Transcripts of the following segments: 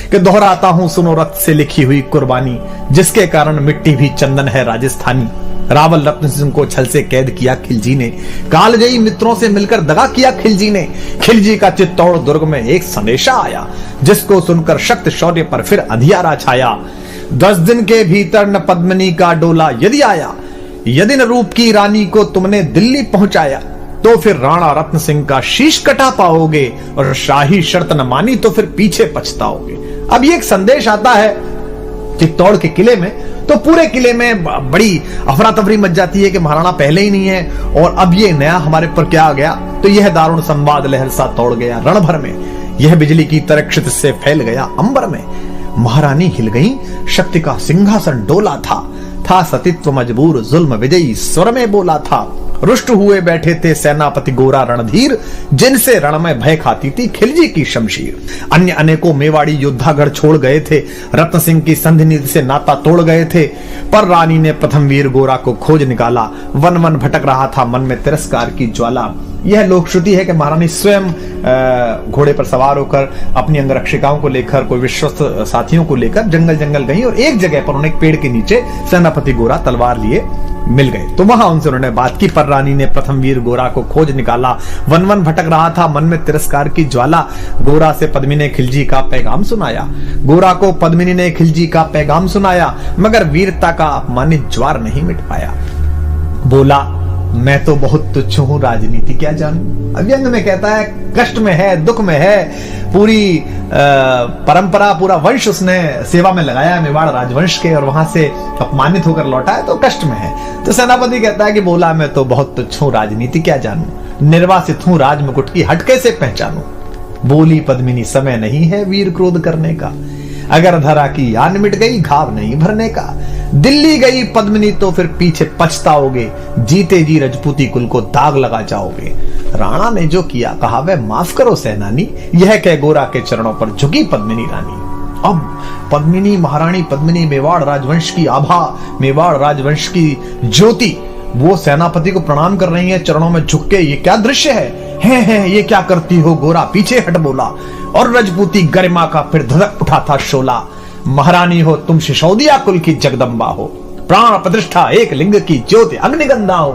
कि दोहराता हूं सुनो रक्त से लिखी हुई कुर्बानी, जिसके कारण मिट्टी भी चंदन है राजस्थानी। रावल रत्न सिंह को छल से कैद किया खिलजी ने, कालजयी मित्रों से मिलकर दगा किया खिलजी ने। खिलजी का चित्तौड़ दुर्ग में एक संदेशा आया, जिसको सुनकर शक्त शौर्य पर फिर अंधियारा छाया। 10 दिन के भीतर न पद्मिनी का डोला यदि आया, यदि न रूप की रानी को तुमने दिल्ली पहुंचाया, तो फिर राणा रत्न सिंह का शीश कटा पाओगे, और शाही शर्त न मानी तो फिर पीछे पछताओगे। अब ये एक संदेश आता है चित्तौड़ के किले में, तो पूरे किले में बड़ी अफरा तफरी मच जाती है कि महाराणा पहले ही नहीं है और अब ये नया हमारे पर क्या आ गया। तो यह दारुण संवाद लहर सा तोड़ गया रण भर में, यह बिजली की तरह क्षितिज से फैल गया अंबर में। महारानी हिल गई, शक्ति का सिंहासन डोला था सतीत्व मजबूर जुल्म विजयी स्वर में बोला था। रुष्ट हुए बैठे थे सेनापति गोरा रणधीर, जिनसे रण में भय खाती थी खिलजी की शमशीर। अन्य अनेकों मेवाड़ी योद्धागढ़ छोड़ गए थे, रत्न सिंह की संधि नीति से नाता तोड़ गए थे, पर रानी ने प्रथम वीर गोरा को खोज निकाला। वन वन भटक रहा था मन में तिरस्कार की ज्वाला। यह लोक श्रुति है कि महारानी स्वयं घोड़े पर सवार होकर अपनी अंगरक्षिकाओं को लेकर, कोई विश्वस्त साथियों को लेकर जंगल जंगल गई, और एक जगह पर उन्हें एक पेड़ के नीचे सेनापति गोरा तलवार लिए मिल गए। तो वहां उनसे उन्होंने बात की, पर रानी ने प्रथम वीर गोरा को खोज निकाला। वन वन भटक रहा था मन में तिरस्कार की ज्वाला। गोरा से पद्मिनी ने खिलजी का पैगाम सुनाया, गोरा को पद्मिनी ने खिलजी का पैगाम सुनाया, मगर वीरता का अपमानित ज्वार नहीं मिट पाया। बोला मैं तो बहुत तुच्छ हूं, राजनीति क्या जानूं। अव्यंग में कहता है कष्ट में है, दुख में है, पूरी परंपरा, पूरा वंश उसने सेवा में लगाया मेवाड़ राजवंश के, और वहां से अपमानित होकर लौटा है तो कष्ट में है। तो सेनापति कहता है कि बोला मैं तो बहुत तुच्छ हूं, राजनीति क्या जानूं, निर्वासित हूं राज मुकुट की हट कैसे पहचानूं। बोली पद्मिनी समय नहीं है वीर क्रोध करने का, अगर धरा की आन मिट गई घाव नहीं भरने का। दिल्ली गई पद्मिनी तो फिर पीछे पछताओगे, जीते जी रजपूती कुल को दाग लगा जाओगे। राणा ने जो किया कहा वह माफ करो सेनानी, यह कह गोरा के चरणों पर झुकी पद्मिनी रानी। अब पद्मिनी, महारानी पद्मिनी, मेवाड़ राजवंश की आभा, मेवाड़ राजवंश की ज्योति, वो सेनापति को प्रणाम कर रही है चरणों में झुक के। ये क्या दृश्य है ये क्या करती हो गोरा, पीछे हट बोला। और रजपूती गरिमा का फिर धधक उठा था शोला। महारानी हो तुम सिसोदिया कुल की जगदम्बा हो, प्राण प्रतिष्ठा एक लिंग की ज्योति अग्निगंधा हो।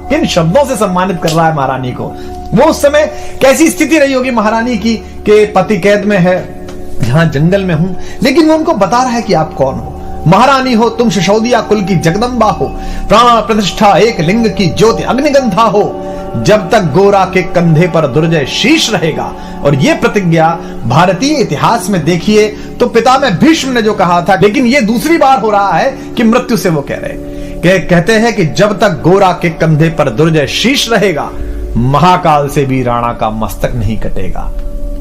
किन शब्दों से सम्मानित कर रहा है महारानी को। वो उस समय कैसी स्थिति रही होगी महारानी की कि पति कैद में है, यहां जंगल में हूं, लेकिन वो उनको बता रहा है कि आप कौन हो। महारानी हो तुम सिसोदिया कुल की जगदम्बा हो, प्राण प्रतिष्ठा एक लिंग की ज्योति अग्निगंधा हो। जब तक गोरा के कंधे पर दुर्जय शीश रहेगा। और ये प्रतिज्ञा भारतीय इतिहास में देखिए तो पिता में भीष्म ने जो कहा था, लेकिन ये दूसरी बार हो रहा है कि मृत्यु से वो कह रहे, कहते हैं कि जब तक गोरा के कंधे पर दुर्जय शीश रहेगा, महाकाल से भी राणा का मस्तक नहीं कटेगा।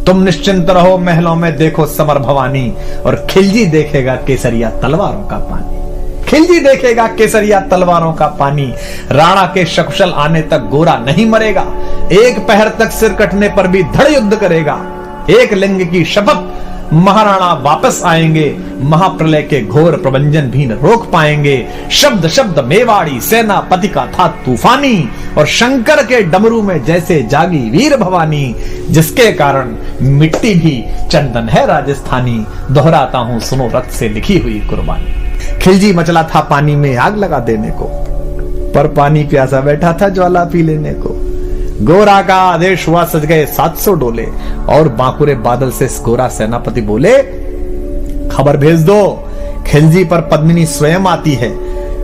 तुम निश्चिंत रहो महलों में देखो समर भवानी, और खिलजी देखेगा केसरिया तलवारों का पानी। खिलजी देखेगा केसरिया तलवारों का पानी। राणा के सकुशल आने तक गोरा नहीं मरेगा, एक पहर तक सिर कटने पर भी धड़ युद्ध करेगा। एक लिंग की शपथ, महाराणा वापस आएंगे, महाप्रलय के घोर प्रबंजन भी न रोक पाएंगे। शब्द शब्द मेवाड़ी सेनापति का था तूफानी, और शंकर के डमरू में जैसे जागी वीर भवानी, जिसके कारण मिट्टी भी चंदन है राजस्थानी। दोहराता हूं सुनो रक्त से लिखी हुई कुर्बानी। खिलजी मचला था पानी में आग लगा देने को, पर पानी प्यासा बैठा था ज्वाला पी लेने को। गोरा का आदेश हुआ सज गए 700 डोले, और बांकुरे बादल से गोरा सेनापति बोले खबर भेज दो, खिलजी पर पद्मिनी स्वयं आती है,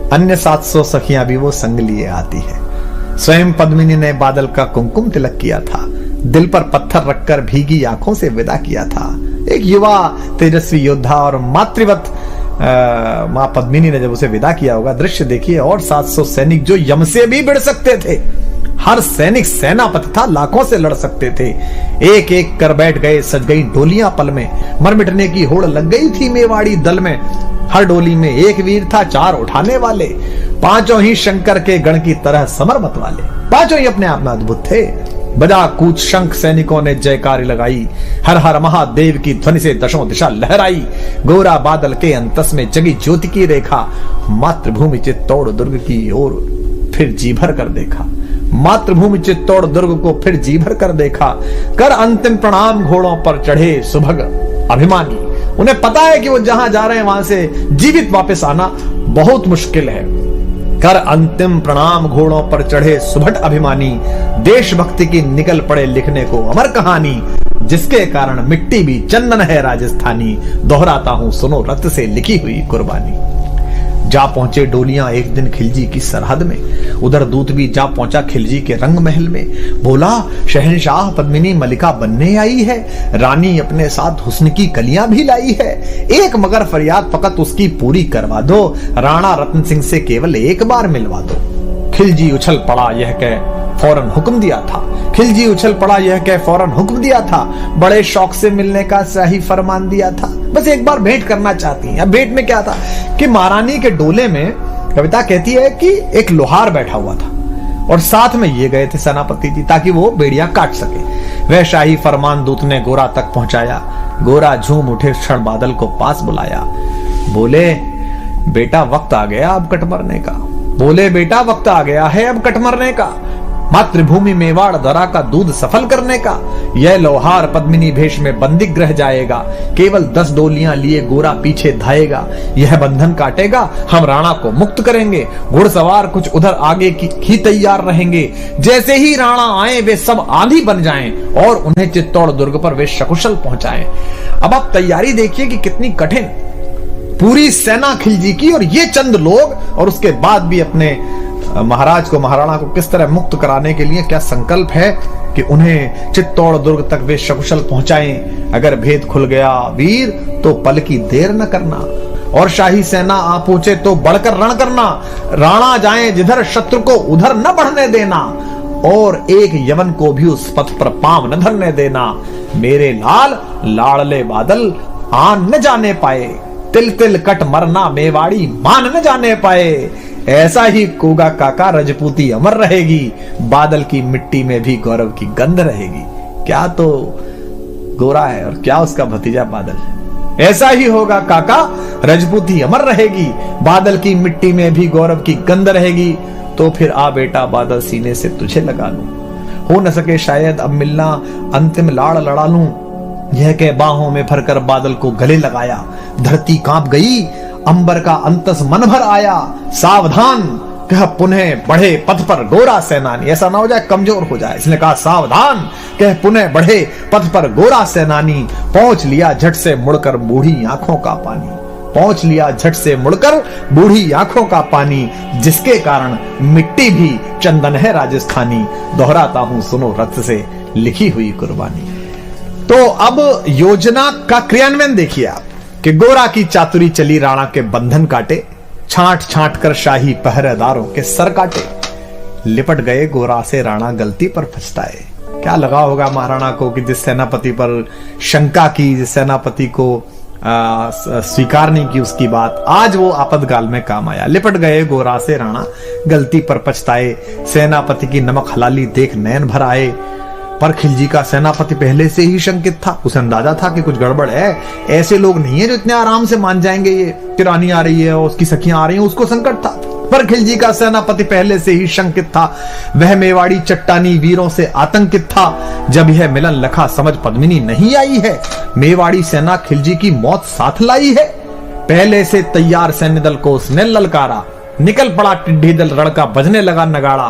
अन्य 700 सखियां भी वो संग लिए आती है। स्वयं पद्मिनी ने बादल का कुमकुम तिलक किया था, दिल पर पत्थर रखकर भीगी आंखों से विदा किया था। एक युवा तेजस्वी योद्धा और मातृवत मां पद्मिनी ने जब उसे विदा किया होगा, दृश्य देखिए। और 700 सैनिक जो यम से भी भिड़ सकते थे, हर सैनिक सेनापति था, लाखों से लड़ सकते थे, एक एक कर बैठ गए, सज गई डोलियां पल में, मर मिटने की होड़ लग गई थी मेवाड़ी दल में। हर डोली में एक वीर था, 4 उठाने वाले, पांचों ही शंकर के गण की तरह समर वाले, पांचों ही अपने आप में अद्भुत थे। बजा कूच शंख सैनिकों ने जयकारी लगाई, हर हर महादेव की ध्वनि से दशों दिशा लहराई। गोरा बादल के अंतस में जगी ज्योति की रेखा, मातृभूमि चित्तौड़ दुर्ग की ओर फिर जी भर कर देखा। मातृभूमि चित्तौड़ दुर्ग को फिर जी भर कर देखा। कर अंतिम प्रणाम घोड़ों पर चढ़े सुभग अभिमानी, उन्हें पता है कि वो जहां जा रहे हैं वहां से जीवित वापस आना बहुत मुश्किल है। कर अंतिम प्रणाम घोड़ों पर चढ़े सुभट अभिमानी, देशभक्ति की निकल पड़े लिखने को अमर कहानी, जिसके कारण मिट्टी भी चंदन है राजस्थानी, दोहराता हूं सुनो रक्त से लिखी हुई कुर्बानी। जा पहुंचे डोलियां एक दिन खिलजी की सरहद में, उधर दूत भी जा पहुंचा खिलजी के रंग महल में। बोला शहंशाह पद्मिनी मलिका बनने आई है, रानी अपने साथ हुस्न की कलियां भी लाई है, एक मगर फरियाद फकत उसकी पूरी करवा दो, राणा रत्न सिंह से केवल एक बार मिलवा दो। खिलजी उछल पड़ा यह कह फौरन हुक्म दिया था, खिलजी उछल पड़ा यह कह फौरन हुक्म दिया था, बड़े शौक से मिलने का शाही फरमान दिया था। बस एक बार भेंट करना चाहती हैं। अब भेंट में क्या था कि महारानी के डोले में कविता कहती है कि एक लोहार बैठा हुआ था और साथ में ये गए थे सेनापति जी ताकि वो बेड़ियां काट सके। वह शाही फरमान दूत ने गोरा तक पहुंचाया। गोरा झूम उठे क्षण बादल को पास बुलाया, बोले बेटा वक्त आ गया अब कट मरने का, बोले बेटा वक्त आ गया है अब कट मरने का, मातृभूमि मेवाड़ दरा का दूध सफल करने का। यह लोहार पद्मिनी भेष में बंदी ग्रह जाएगा, केवल 10 डोलियां लिए गोरा पीछे धाएगा, यह बंधन काटेगा हम राणा को मुक्त करेंगे, घुड़सवार कुछ उधर आगे की ही तैयार रहेंगे, जैसे ही राणा आए वे सब आंधी बन जाएं और उन्हें चित्तौड़ दुर्ग पर वे सकुशल पहुंचाएं। अब आप तैयारी देखिए कि कितनी कठिन, पूरी सेना खिलजी की और ये चंद लोग, और उसके बाद भी अपने महाराज को महाराणा को किस तरह मुक्त कराने के लिए क्या संकल्प है कि उन्हें चित्तौड़ दुर्ग तक वे सकुशल पहुंचाएं। अगर भेद खुल गया वीर तो पल की देर न करना, और शाही सेना आ पहुंचे तो बढ़कर रण करना, राणा जाए जिधर शत्रु को उधर न बढ़ने देना, और एक यवन को भी उस पथ पर पांव न धरने देना। मेरे लाल लाड़ले बादल आन न जाने पाए, तिल तिल कट मरना मेवाड़ी मान न जाने पाए। ऐसा ही कोगा काका रजपूती अमर रहेगी, बादल की मिट्टी में भी गौरव की गंध रहेगी। क्या तो गोरा है और क्या उसका भतीजा बादल। ऐसा ही होगा काका रजपूती अमर रहेगी, बादल की मिट्टी में भी गौरव की गंध रहेगी। तो फिर आ बेटा बादल सीने से तुझे लगा लूं, हो न सके शायद अब मिलना अंतिम लाड़ लड़ा लूं। यह कह बाहों में भरकर बादल को गले लगाया, धरती कांप गई अंबर का अंतस मन भर आया। सावधान कह पुनः बढ़े पथ पर गोरा सेनानी, ऐसा ना हो जाए कमजोर हो जाए, इसने कहा सावधान कह पुनः बढ़े पथ पर गोरा सेनानी। पहुंच लिया झट से मुड़कर बूढ़ी आंखों का पानी, पहुंच लिया झट से मुड़कर बूढ़ी आंखों का पानी, जिसके कारण मिट्टी भी चंदन है राजस्थानी, दोहराता हूं सुनो रक्त से लिखी हुई कुर्बानी। तो अब योजना का क्रियान्वयन देखिए आप कि गोरा की चातुरी चली, राणा के बंधन काटे, छांट छांट कर शाही पहरेदारों के सर काटे। लिपट गए गोरा से राणा गलती पर पछताए। क्या लगा होगा महाराणा को कि जिस सेनापति पर शंका की, जिस सेनापति को स्वीकार नहीं की उसकी बात, आज वो आपातकाल में काम आया। लिपट गए गोरा से राणा गलती पर पछताए, सेनापति की नमक हलाली देख नयन भर आए। पर खिलजी का सेनापति पहले से ही शंकित था, उसे अंदाजा था कि कुछ गड़बड़ है। ऐसे लोग नहीं है जो इतने आराम से मान जाएंगे ये कि रानी आ रही है और उसकी सखियां आ रही हैं, उसको संकट था। पर खिलजी का सेनापति पहले से ही शंकित था, वह मेवाड़ी चट्टानी वीरों से आतंकित था। जब यह मिलन लखा समझ पद्मिनी नहीं आई है, मेवाड़ी सेना खिलजी की मौत साथ लाई है। पहले से तैयार सैन्य दल को उसने ललकारा, निकल पड़ा टिड्डी दल, रण का बजने लगा नगाड़ा।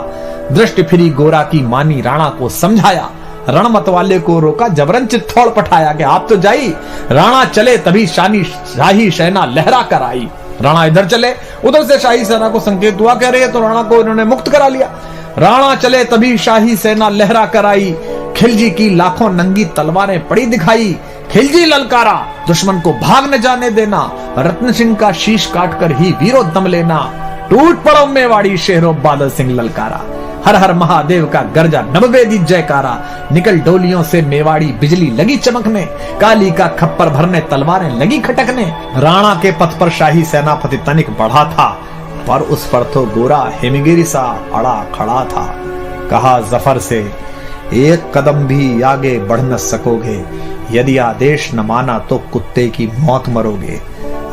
दृष्टि फिरी गोरा की मानी, राणा को समझाया, रण मतवाले को रोका, जबरन चित्तौड़ पठाया कि आप तो जाई। राणा चले तभी शाही सेना लहरा कर आई। राणा इधर चले, उधर से शाही सेना को संकेत हुआ, कह रहे हैं तो राणा को इन्होंने मुक्त करा लिया। राणा चले तभी शाही सेना लहरा कर आई, खिलजी की लाखों नंगी तलवारें पड़ी दिखाई। खिलजी ललकारा, दुश्मन को भाग न जाने देना, रत्न सिंह का शीश काटकर ही वीरो दम लेना। टूट पड़ो मेवाड़ी शहरों, बादल सिंह ललकारा, हर हर महादेव का गर्जा नववेदी जयकारा। निकल डोलियों से मेवाड़ी बिजली लगी चमकने, काली का खप्पर भरने तलवारें लगी खटकने। राणा के पथ पर शाही सेनापति तनिक बढ़ा था, पर उस पर तो गोरा हिमगिरी सा अड़ा खड़ा था। कहा जफर से, एक कदम भी आगे बढ़ न सकोगे, यदि आदेश न माना तो कुत्ते की मौत मरोगे।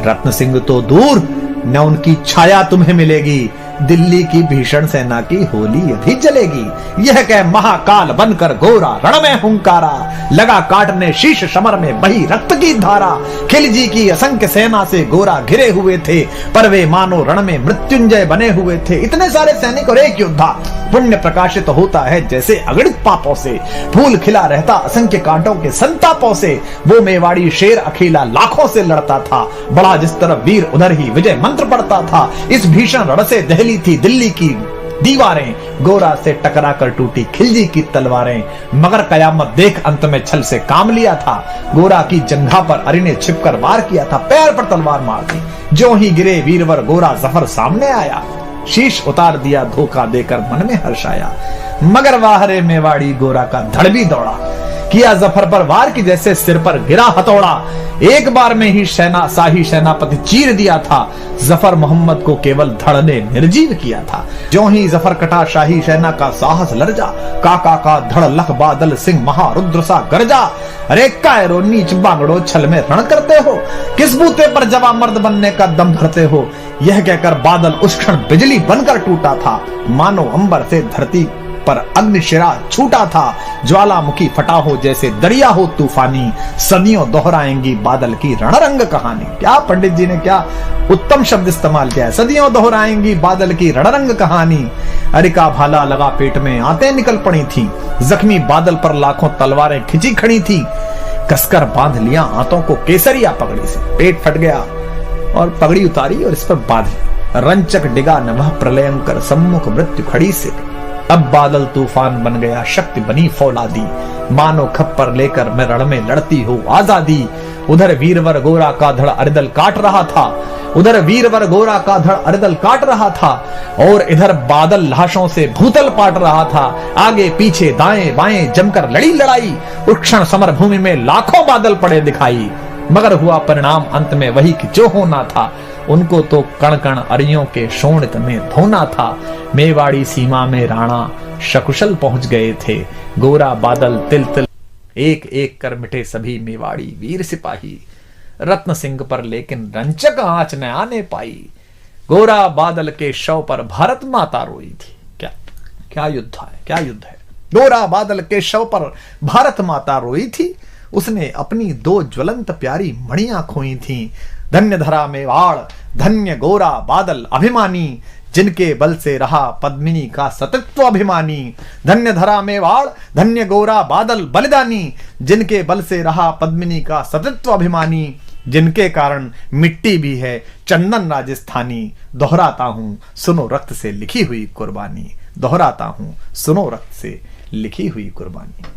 रत्न सिंह तो दूर, न उनकी छाया तुम्हें मिलेगी, दिल्ली की भीषण सेना की होली अभी जलेगी। यह कह महाकाल बनकर गोरा रण में हुंकारा, लगा काटने शीश समर में बही रक्त की धारा। खिलजी की असंख्य सेना से गोरा घिरे हुए थे, पर वे मानो रण में मृत्युंजय बने हुए थे। इतने सारे सैनिक और एक योद्धा, पुण्य प्रकाशित होता है जैसे अगणित पापों से, फूल खिला रहता असंख्य कांटों के संतापों से। वो मेवाड़ी शेर अकेला लाखों से लड़ता था, बड़ा जिस तरफ वीर उधर ही विजय मंत्र पढ़ता था। इस भीषण रण से दहली थी दिल्ली की दीवारें, गोरा से टकरा कर टूटी खिलजी की तलवारें। मगर कयामत देख अंत में छल से काम लिया था, गोरा की जंघा पर अरी ने छिपकर वार किया था, पैर पर तलवार मार दी। जो ही गिरे वीरवर गोरा जफर सामने आया, शीश उतार दिया धोखा देकर मन में हर्ष आया। मगर वाहरे मेवाड़ी गोरा का धड़ भी दौड़ा, किया जफर पर वार की जैसे सिर पर गिरा हथौड़ा। एक बार में ही शाही सेनापति चीर दिया था, जफर मोहम्मद को केवल धड़ ने निर्जीव किया था। जो ही जफर कटा शाही सेना का साहस लर्जा, काका का धड़ लख बादल सिंह महारुद्र सा गरजा। अरे कायरो नीच बांगड़ो छल में रण करते हो, किस बूते पर जवा मर्द बनने का दम भरते हो। यह कहकर बादल उस क्षण बिजली बनकर टूटा था, मानो अंबर से धरती पर अग्निशिरा छूटा था। ज्वालामुखी फटा हो जैसे दरिया हो तूफानी, सदियों दोहराएंगी बादल की रणरंग कहानी। क्या पंडित जी ने क्या उत्तम शब्द इस्तेमाल किया है, सदियों दोहराएंगी बादल की रणरंग कहानी। अरे का भाला लगा पेट में आते निकल पड़ी थी, जख्मी बादल पर लाखों तलवारें खिंची खड़ी थी। कसकर बांध लिया आंतों को केसरिया पगड़ी से, पेट फट गया और पगड़ी उतारी और इस पर बांधी। रंचक डिगा नभः प्रलयंकर, सम्मुख मृत्यु खड़ी से। अब बादल तूफान बन गया, शक्ति बनी फौलादी, मानो खप्पर लेकर मैं रण में लड़ती हो आजादी। उधर वीरवर गोरा का धड़ अरिदल काट रहा था, उधर वीरवर गोरा का धड़ अरिदल काट रहा था, और इधर बादल लाशों से भूतल पाट रहा था। आगे पीछे दाएं बाएं जमकर लड़ी लड़ाई, उस क्षण समर भूमि में लाखों बादल पड़े दिखाई। मगर हुआ परिणाम अंत में वही कि जो होना था, उनको तो कण कण अरियों के शोणित में धोना था। मेवाड़ी सीमा में राणा सकुशल पहुंच गए थे, गोरा बादल तिल तिल एक एक कर मिटे सभी मेवाड़ी वीर सिपाही। रत्न सिंह पर लेकिन रंचक आंच न आने पाई, गोरा बादल के शव पर भारत माता रोई थी। क्या क्या युद्ध है, क्या युद्ध है। गोरा बादल के शव पर भारत माता रोई थी, उसने अपनी दो ज्वलंत प्यारी मणियां खोई थी। धन्य धरा मेवाड़, धन्य गोरा बादल अभिमानी, जिनके बल से रहा पद्मिनी का सतत्व अभिमानी। धन्य धरा मेवाड़, धन्य गोरा बादल बलिदानी, जिनके बल से रहा पद्मिनी का सतत्व अभिमानी। जिनके कारण मिट्टी भी है चंदन राजस्थानी। दोहराता हूं सुनो रक्त से लिखी हुई कुर्बानी, दोहराता हूं सुनो रक्त से लिखी हुई कुर्बानी।